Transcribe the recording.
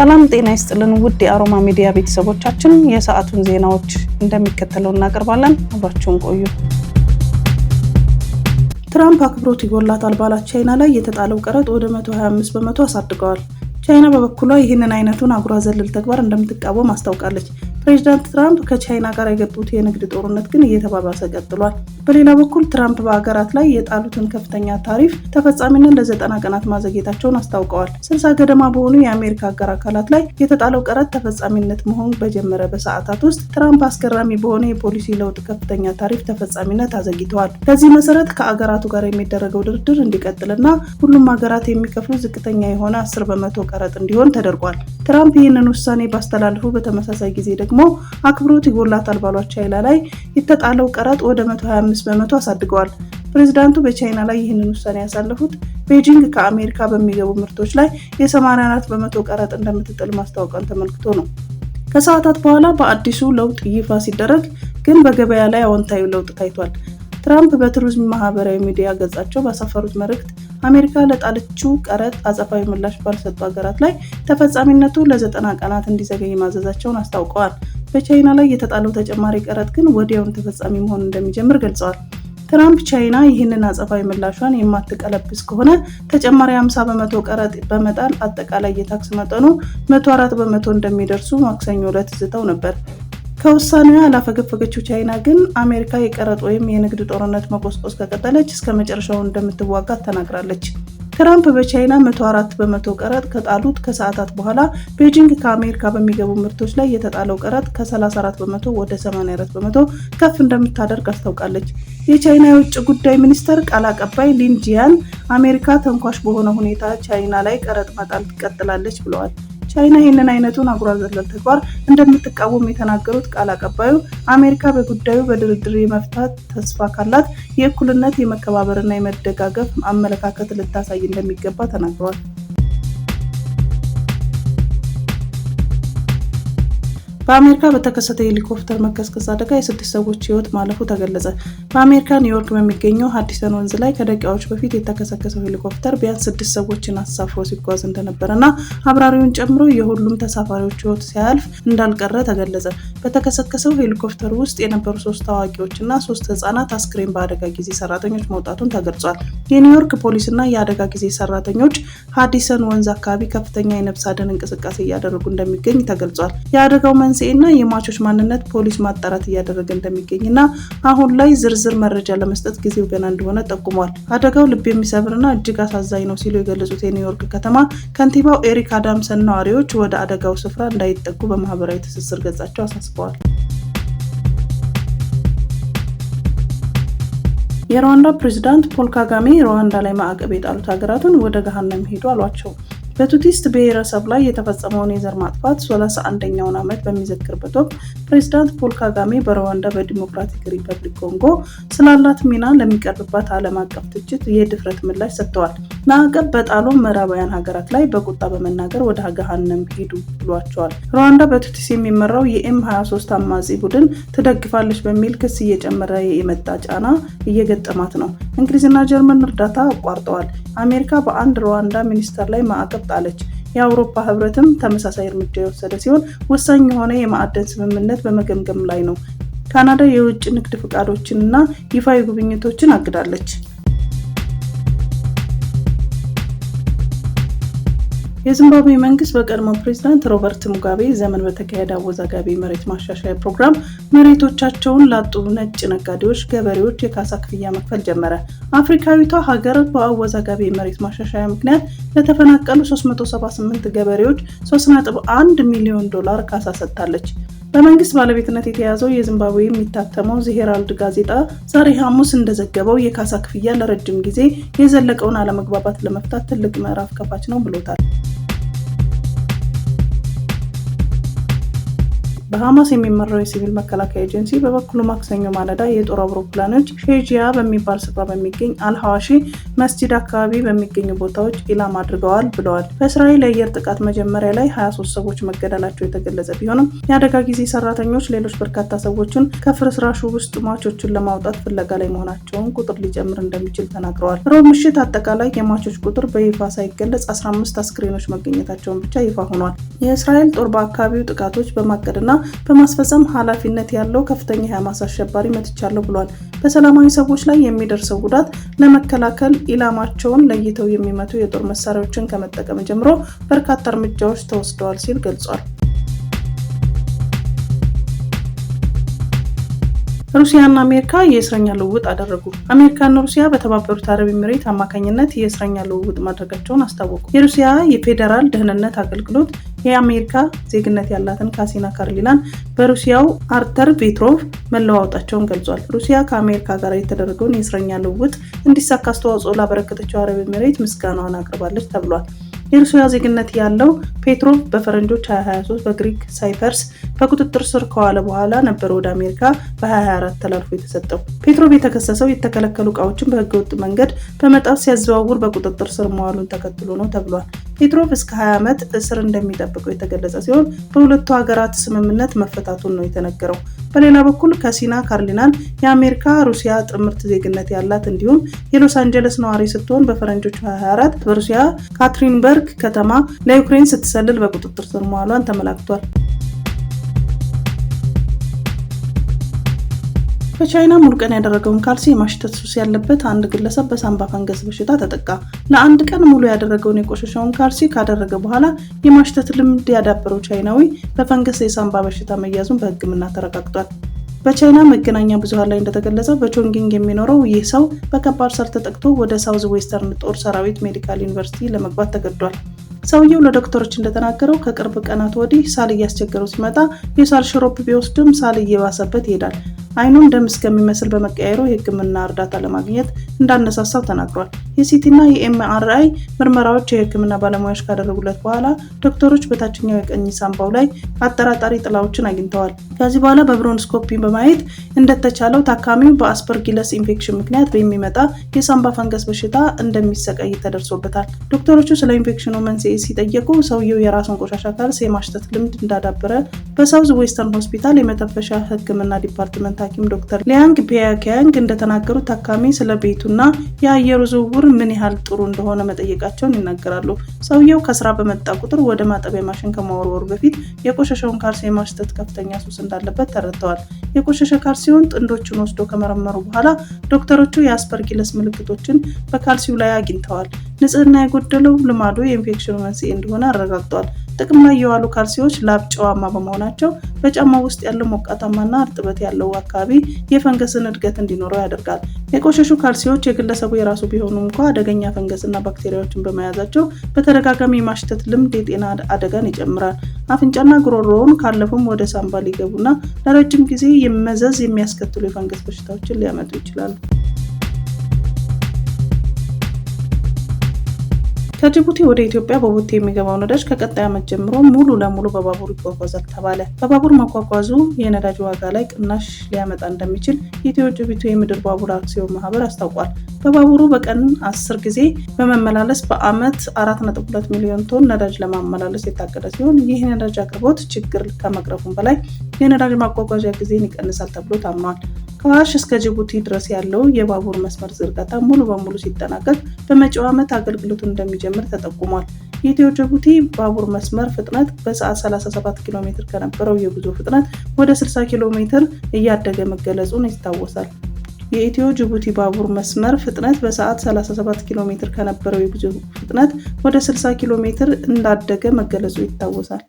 ሰላም ጤና ይስጥልን ውድ የአሮማ ሚዲያ ቤተሰቦቻችን የሰዓቱን ዜናዎች እንደሚከተለው እናቀርባለን። አብራችሁን ቆዩ። ትራምፕ አክብሮት ይጎላታል ባላት ቻይና ላይ የተጣለው ቀረጥ ወደ 125% አሳድገዋል። ቻይና በበኩሏ ይህንን አይነቱን አጉራ ዘለል ተግባር እንደምትቃወም አስታውቃለች። ፕሬዚዳንት ትራምፕ ከቻይና ጋር የገቡት የንግድ ጦርነት ግን እየተባባሰ ቀጥሏል። በሌላ በኩል ትራምፕ በአገራት ላይ የጣሉትን ከፍተኛ ታሪፍ ተፈጻሚነት ለ90 ቀናት ማዘግየታቸውን አስታውቀዋል። 60 ገደማ በሆኑ የአሜሪካ አጋር አካላት ላይ የተጣለው ቀረጥ ተፈጻሚነት መሆን በጀመረ በሰዓታት ውስጥ ትራምፕ አስገራሚ በሆነ የፖሊሲ ለውጥ ከፍተኛ ታሪፍ ተፈጻሚነት አዘግይተዋል። በዚህ መሰረት ከአገራቱ ጋር የሚደረገው ድርድር እንዲቀጥልና ሁሉም ሀገራት የሚከፍሉ ዝቅተኛ የሆነ 10% ቀረጥ እንዲሆን ተደርጓል። ትራምፕ ይህንን ውሳኔ ባስተላለፉ በተመሳሳይ ጊዜ ደግሞ አክብሮት ይጎላታል ባሏት ቻይና ላይ የተጣለው ቀረጥ ወደ 125% አሳድገዋል። ፕሬዚዳንቱ በቻይና ላይ ይህንን ውሳኔ ያሳለፉት ቤጂንግ ከአሜሪካ በሚገቡ ምርቶች ላይ የ84% ቀረጥ እንደምትጥል ማስታወቋን ተመልክቶ ነው። ከሰዓታት በኋላ በአዲሱ ለውጥ ይፋ ሲደረግ ግን በገበያ ላይ አዎንታዊ ለውጥ ታይቷል። ትራምፕ በትሩዝ ማህበራዊ ሚዲያ ገጻቸው ባሰፈሩት መልእክት አሜሪካ ለጣለችው ቀረጥ አጸፋዊ ምላሽ ባልሰጡ ሀገራት ላይ ተፈጻሚነቱ ለ90 ቀናት እንዲዘገይ ማዘዛቸውን አስታውቀዋል። በቻይና ላይ የተጣለው ተጨማሪ ቀረጥ ግን ወዲያውኑ ተፈጻሚ መሆን እንደሚጀምር ገልጸዋል። ትራምፕ ቻይና ይህንን አጸፋዊ ምላሿን የማትቀለብስ ከሆነ ተጨማሪ 50% ቀረጥ በመጣል አጠቃላይ የታክስ መጠኑ 104% እንደሚደርሱ ማክሰኞ ዕለት ዝተው ነበር። ከውሳኔዋ ያላፈገፈገችው ቻይና ግን አሜሪካ የቀረጥ ወይም የንግድ ጦርነት መቆስቆስ ከቀጠለች እስከ መጨረሻው እንደምትዋጋት ተናግራለች። ትራምፕ በቻይና 104% ቀረጥ ከጣሉት ከሰዓታት በኋላ ቤጂንግ ከአሜሪካ በሚገቡ ምርቶች ላይ የተጣለው ቀረጥ ከ34% ወደ 84% ከፍ እንደምታደርግ አስታውቃለች። የቻይና የውጭ ጉዳይ ሚኒስቴር ቃል አቀባይ ሊን ጂያን አሜሪካ ተንኳሽ በሆነ ሁኔታ ቻይና ላይ ቀረጥ መጣል ትቀጥላለች ብለዋል። ቻይና ይህንን አይነቱን አጉራ ዘለል ተግባር እንደምትቃወም የተናገሩት ቃል አቀባዩ አሜሪካ በጉዳዩ በድርድር የመፍታት ተስፋ ካላት የእኩልነት፣ የመከባበርና የመደጋገፍ አመለካከት ልታሳይ እንደሚገባ ተናግረዋል። በአሜሪካ በተከሰተ የሄሊኮፕተር መከስከስ አደጋ የ6 ሰዎች ሕይወት ማለፉ ተገለጸ። በአሜሪካ ኒውዮርክ በሚገኘው ሃዲሰን ወንዝ ላይ ከደቂቃዎች በፊት የተከሰከሰው ሄሊኮፕተር ቢያንስ 6 ሰዎችን አሳፍሮ ሲጓዝ እንደነበረና አብራሪውን ጨምሮ የሁሉም ተሳፋሪዎች ሕይወት ሲያልፍ እንዳልቀረ ተገለጸ። በተከሰከሰው ሄሊኮፕተር ውስጥ የነበሩ 3 ታዋቂዎችና 3 ህጻናት አስክሬን በአደጋ ጊዜ ሰራተኞች መውጣቱን ተገልጿል። የኒውዮርክ ፖሊስና የአደጋ ጊዜ ሰራተኞች ሃዲሰን ወንዝ አካባቢ ከፍተኛ የነፍስ አድን እንቅስቃሴ እያደረጉ እንደሚገኝ ተገልጿል። የአደጋው መንስኤና የሟቾች ማንነት ፖሊስ ማጣራት እያደረገ እንደሚገኝና አሁን ላይ ዝርዝር መረጃ ለመስጠት ጊዜው ገና እንደሆነ ጠቁሟል። አደጋው ልብ የሚሰብርና እጅግ አሳዛኝ ነው ሲሉ የገለጹት የኒውዮርክ ከተማ ከንቲባው ኤሪክ አዳምሰን ነዋሪዎች ወደ አደጋው ስፍራ እንዳይጠጉ በማህበራዊ ትስስር ገጻቸው አሳስበዋል። የሩዋንዳ ፕሬዝዳንት ፖል ካጋሜ ሩዋንዳ ላይ ማዕቀብ የጣሉት ሀገራትን ወደ ገሃነም ሄዱ አሏቸው። በቱቲስት ብሔረሰብ ላይ የተፈጸመውን የዘር ማጥፋት 31ኛውን ዓመት በሚዘክርበት ወቅት ፕሬዝዳንት ፖል ካጋሜ በሩዋንዳ በዲሞክራቲክ ሪፐብሊክ ኮንጎ ስላላት ሚና ለሚቀርብባት ዓለም አቀፍ ትችት የድፍረት ምላሽ ሰጥተዋል። ማዕቀብ በጣሉ ምዕራባውያን ሀገራት ላይ በቁጣ በመናገር ወደ ገሃነም ሄዱ ብሏቸዋል። ሩዋንዳ በቱቲስ የሚመራው የኤም23 አማጺ ቡድን ትደግፋለች በሚል ክስ እየጨመረ የመጣ ጫና እየገጠማት ነው። እንግሊዝና ጀርመን እርዳታ አቋርጠዋል። አሜሪካ በአንድ ሩዋንዳ ሚኒስተር ላይ ማዕቀብ ጣለች። የአውሮፓ ህብረትም ተመሳሳይ እርምጃ የወሰደ ሲሆን ወሳኝ የሆነ የማዕድን ስምምነት በመገምገም ላይ ነው። ካናዳ የውጭ ንግድ ፍቃዶችንና ይፋዊ ጉብኝቶችን አግዳለች። የዚምባብዌ መንግስት በቀድሞ ፕሬዝዳንት ሮበርት ሙጋቤ ዘመን በተካሄደ አወዛጋቢ መሬት ማሻሻያ ፕሮግራም መሬቶቻቸውን ላጡ ነጭ ነጋዴዎች፣ ገበሬዎች የካሳ ክፍያ መክፈል ጀመረ። አፍሪካዊቷ ሀገር በአወዛጋቢ መሬት ማሻሻያ ምክንያት ለተፈናቀሉ 378 ገበሬዎች $3.1 ሚሊዮን ካሳ ሰጥታለች። በመንግስት ባለቤትነት የተያዘው የዚምባብዌ የሚታተመው ዘ ሄራልድ ጋዜጣ ዛሬ ሐሙስ እንደዘገበው የካሳ ክፍያ ለረጅም ጊዜ የዘለቀውን አለመግባባት ለመፍታት ትልቅ ምዕራፍ ከፋች ነው ብሎታል። በሐማስ የሚመራው የሲቪል መከላከያ ኤጀንሲ በበኩሉ ማክሰኞ ማለዳ የጦር አውሮፕላኖች ሼጂያ በሚባል ስፍራ በሚገኝ አልሐዋሺ መስጂድ አካባቢ በሚገኙ ቦታዎች ኢላማ አድርገዋል ብለዋል። በእስራኤል የአየር ጥቃት መጀመሪያ ላይ 23 ሰዎች መገደላቸው የተገለጸ ቢሆንም የአደጋ ጊዜ ሰራተኞች ሌሎች በርካታ ሰዎችን ከፍርስራሹ ውስጥ ሟቾችን ለማውጣት ፍለጋ ላይ መሆናቸውን ቁጥር ሊጨምር እንደሚችል ተናግረዋል። ሮብ ምሽት አጠቃላይ የሟቾች ቁጥር በይፋ ሳይገለጽ 15 አስክሬኖች መገኘታቸውን ብቻ ይፋ ሆኗል። የእስራኤል ጦር በአካባቢው ጥቃቶች በማቀድና በማስፈጸም ኃላፊነት ያለው ከፍተኛ የሐማስ አሸባሪ መትቻለሁ ብሏል። በሰላማዊ ሰዎች ላይ የሚደርሰው ጉዳት ለመከላከል ኢላማቸውን ለይተው የሚመቱ የጦር መሳሪያዎችን ከመጠቀም ጀምሮ በርካታ እርምጃዎች ተወስደዋል ሲል ገልጿል። ሩሲያና አሜሪካ የእስረኛ ልውውጥ አደረጉ። አሜሪካና ሩሲያ በተባበሩት አረብ ኤሚሬት አማካኝነት የእስረኛ ልውውጥ ማድረጋቸውን አስታወቁ። የሩሲያ የፌዴራል ደህንነት አገልግሎት የአሜሪካ ዜግነት ያላትን ካሲና ካርሊናን በሩሲያው አርተር ፔትሮቭ መለዋወጣቸውን ገልጿል። ሩሲያ ከአሜሪካ ጋር የተደረገውን የእስረኛ ልውውጥ እንዲሳካ አስተዋጽኦ ላበረከተችው አረብ ኤሚሬት ምስጋናዋን አቅርባለች ተብሏል። የሩሲያ ዜግነት ያለው ፔትሮቭ በፈረንጆች 2023 በግሪክ ሳይፐርስ በቁጥጥር ስር ከዋለ በኋላ ነበር ወደ አሜሪካ በ2024 ተላልፎ የተሰጠው። ፔትሮቭ የተከሰሰው የተከለከሉ ዕቃዎችን በህገወጥ መንገድ በመጣስ ሲያዘዋውር በቁጥጥር ስር መዋሉን ተከትሎ ነው ተብሏል። ፔትሮቭ እስከ 20 ዓመት እስር እንደሚጠብቀው የተገለጸ ሲሆን በሁለቱ ሀገራት ስምምነት መፈታቱን ነው የተነገረው። በሌላ በኩል ካሲና ካርሊናን የአሜሪካ ሩሲያ ጥምርት ዜግነት ያላት እንዲሁም የሎስ አንጀለስ ነዋሪ ስትሆን በፈረንጆቹ 2024 በሩሲያ ካትሪንበርግ ከተማ ለዩክሬን ስትሰልል በቁጥጥር ስር መዋሏን ተመላክቷል። በቻይና ሙሉ ቀን ያደረገውን ካልሲ የማሽተት ሱስ ያለበት አንድ ግለሰብ በሳምባ ፈንገስ በሽታ ተጠቃ። ለአንድ ቀን ሙሉ ያደረገውን የቆሸሸውን ካልሲ ካደረገ በኋላ የማሽተት ልምድ ያዳበረው ቻይናዊ በፈንገስ የሳምባ በሽታ መያዙን በሕክምና ተረጋግጧል። በቻይና መገናኛ ብዙሃን ላይ እንደተገለጸው በቾንጊንግ የሚኖረው ይህ ሰው በከባድ ሳል ተጠቅቶ ወደ ሳውዝ ዌስተርን ጦር ሰራዊት ሜዲካል ዩኒቨርሲቲ ለመግባት ተገዷል። ሰውየው ለዶክተሮች እንደተናገረው ከቅርብ ቀናት ወዲህ ሳል እያስቸገረው ሲመጣ የሳል ሽሮፕ ቢወስድም ሳል እየባሰበት ይሄዳል። አይኑም ደም እስከሚመስል በመቀየሩ የህክምና እርዳታ ለማግኘት እንዳነሳሳው ተናግሯል። የሲቲና የኤምአርአይ ምርመራዎች የህክምና ባለሙያዎች ካደረጉለት በኋላ ዶክተሮች በታችኛው የቀኝ ሳምባው ላይ አጠራጣሪ ጥላዎችን አግኝተዋል። ከዚህ በኋላ በብሮንስኮፒ በማየት እንደተቻለው ታካሚው በአስፐርጊለስ ኢንፌክሽን ምክንያት በሚመጣ የሳምባ ፈንገስ በሽታ እንደሚሰቃይ ተደርሶበታል። ዶክተሮቹ ስለ ኢንፌክሽኑ መንስኤ ሲጠየቁ ሰውየው የራሱን ቆሻሻ ካልሲ የማሽተት ልምድ እንዳዳበረ በሳውዝ ዌስተርን ሆስፒታል የመተንፈሻ ህክምና ዲፓርትመንት ሐኪም ዶክተር ሊያንግ ፒያኪያንግ እንደተናገሩት ታካሚ ስለ ቤቱና የአየሩ ዝውውር ምን ያህል ጥሩ እንደሆነ መጠየቃቸውን ይናገራሉ። ሰውየው ከስራ በመጣ ቁጥር ወደ ማጠቢያ ማሽን ከማወርወሩ በፊት የቆሸሸውን ካልሲ የማሽተት ከፍተኛ ሱስ እንዳለበት ተረድተዋል። የቆሸሸ ካልሲውን ጥንዶቹን ወስዶ ከመረመሩ በኋላ ዶክተሮቹ የአስፐርጊለስ ምልክቶችን በካልሲው ላይ አግኝተዋል። ንጽህና የጎደለው ልማዱ የኢንፌክሽኑ መንስኤ እንደሆነ አረጋግጠዋል። ጥቅም ላይ የዋሉ ካልሲዎች ላብ ጨዋማ በመሆናቸው በጫማ ውስጥ ያለው ሞቃታማና እርጥበት ያለው አካባቢ የፈንገስን እድገት እንዲኖረው ያደርጋል። የቆሸሹ ካልሲዎች የግለሰቡ የራሱ ቢሆኑ እንኳ አደገኛ ፈንገስና ባክቴሪያዎችን በመያዛቸው በተደጋጋሚ የማሽተት ልምድ የጤና አደጋን ይጨምራል። አፍንጫና ጉሮሮውን ካለፉም ወደ ሳምባ ሊገቡና ለረጅም ጊዜ መዘዝ የሚያስከትሉ የፈንገስ በሽታዎችን ሊያመጡ ይችላሉ። ከጅቡቲ ወደ ኢትዮጵያ በቦቴ የሚገባው ነዳጅ ከቀጣይ ዓመት ጀምሮ ሙሉ ለሙሉ በባቡር ይጓጓዛል ተባለ። በባቡር መጓጓዙ የነዳጅ ዋጋ ላይ ቅናሽ ሊያመጣ እንደሚችል የኢትዮ ጅቡቲ የምድር ባቡር አክሲዮን ማህበር አስታውቋል። በባቡሩ በቀን 10 ጊዜ በመመላለስ በዓመት 4.2 ሚሊዮን ቶን ነዳጅ ለማመላለስ የታቀደ ሲሆን ይህ ነዳጅ አቅርቦት ችግር ከመቅረፉም በላይ የነዳጅ ማጓጓዣ ጊዜን ይቀንሳል ተብሎ ታምኗል። ከአዋሽ እስከ ጅቡቲ ድረስ ያለው የባቡር መስመር ዝርጋታ ሙሉ በሙሉ ሲጠናቀቅ በመጪው ዓመት አገልግሎቱን እንደሚጀምር ተጠቁሟል። የኢትዮ ጅቡቲ ባቡር መስመር ፍጥነት በሰዓት 37 ኪሎ ሜትር ከነበረው የጉዞ ፍጥነት ወደ 60 ኪሎ ሜትር እያደገ መገለጹን ይታወሳል። የኢትዮ ጅቡቲ ባቡር መስመር ፍጥነት በሰዓት 37 ኪሎ ሜትር ከነበረው የጉዞ ፍጥነት ወደ 60 ኪሎ ሜትር እንዳደገ መገለጹ ይታወሳል።